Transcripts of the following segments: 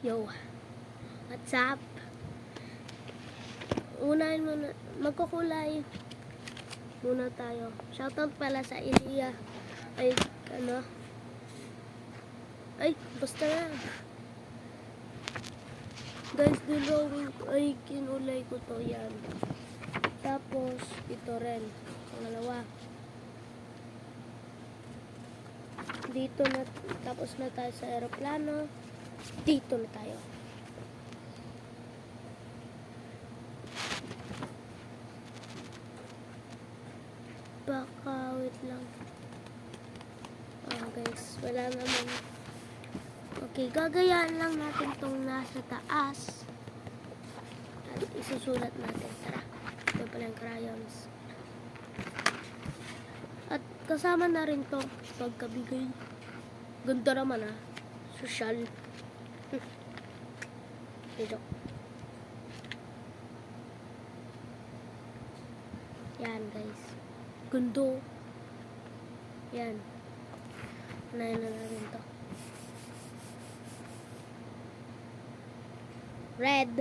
Yo, what's up? Unahin muna, magkukulay muna tayo. Shoutout pala sa Ilia. Ay, basta na. Guys, drawing ay kinulay ko to yan. Tapos, ito rin. Pangalawa. Dito na, tapos na tayo sa aeroplano. Dito na tayo. Baka, wait lang. Guys, wala naman. Okay, gagayaan lang natin tong nasa taas. At isusulat natin. Tara, ito pala yung crayons. At kasama na rin to pagkabigay. Ganda naman Social. Ito. Yan guys. Gundo. Yan. Unahin na natin to. Red.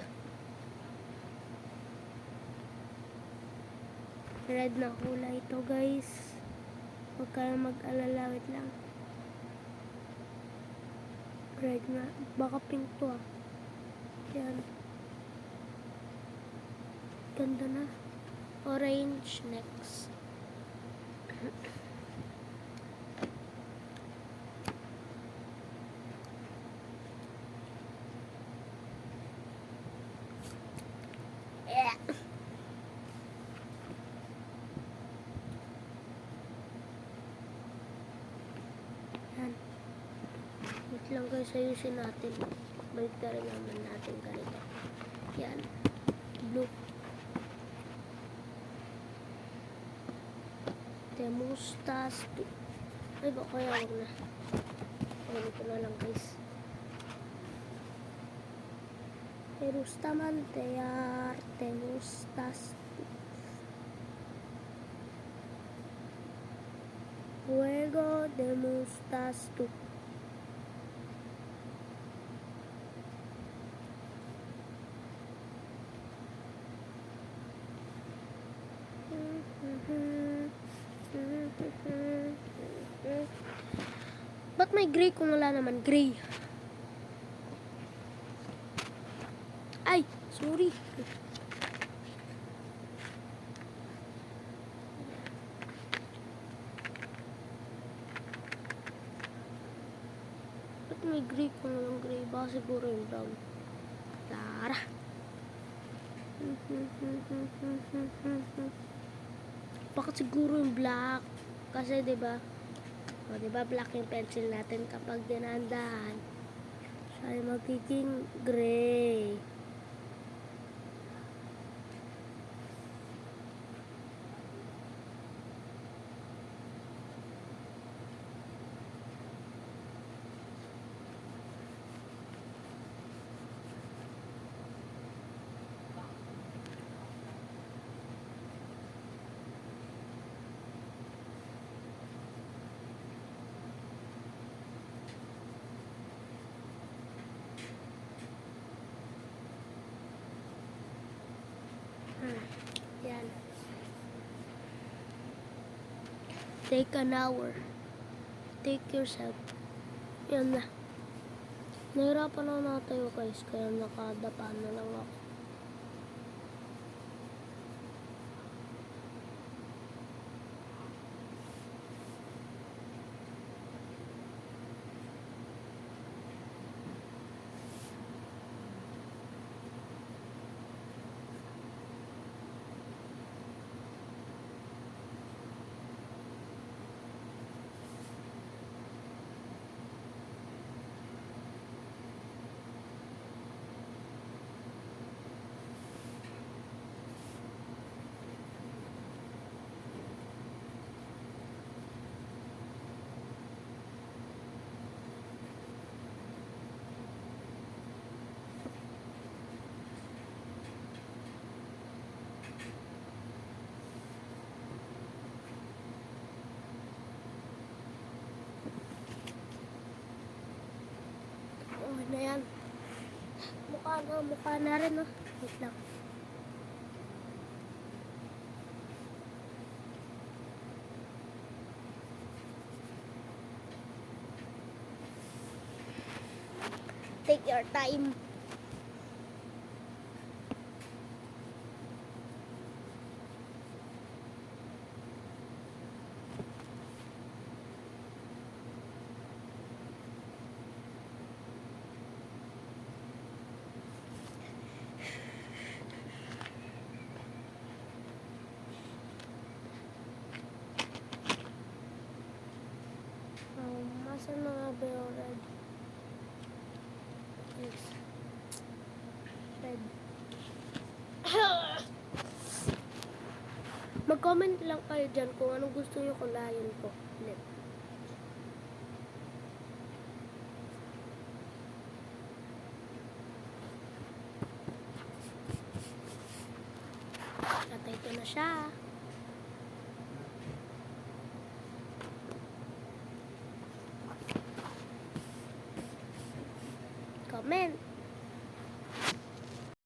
Red na kulay ito guys. Huwag kayong mag-alala. Wait lang. Red na. Baka pink to Yan. Ganda na. Orange next. Yan. Wait lang guys, ayusin natin. Balik na rin naman natin ganito. Yan. Blue. Temustas. Ay, baka kaya wag na. Ganito na lang guys. Terustamantear. Temustas. Juego de Mustastu. Ba't may gray kung wala naman gray? Ay, sorry. Ba't may gray kung walang gray? Baka siguro yung brown. Tara. Bakit siguro yung black? Kasi 'di ba? O 'di ba black yung pencil natin kapag dinandaan. So ay magiging gray. Yan. Take an hour. Take yourself. Yan na. Nahirapan ako natayo guys, kaya nakadapa na lang ako. Mukha na rin, no? Wait lang. Take your time. Masan mga red? Yes. Red. Mag-comment lang kayo dyan kung anong gusto nyo kulayan ko. Ulit. At ito na siya. Comment.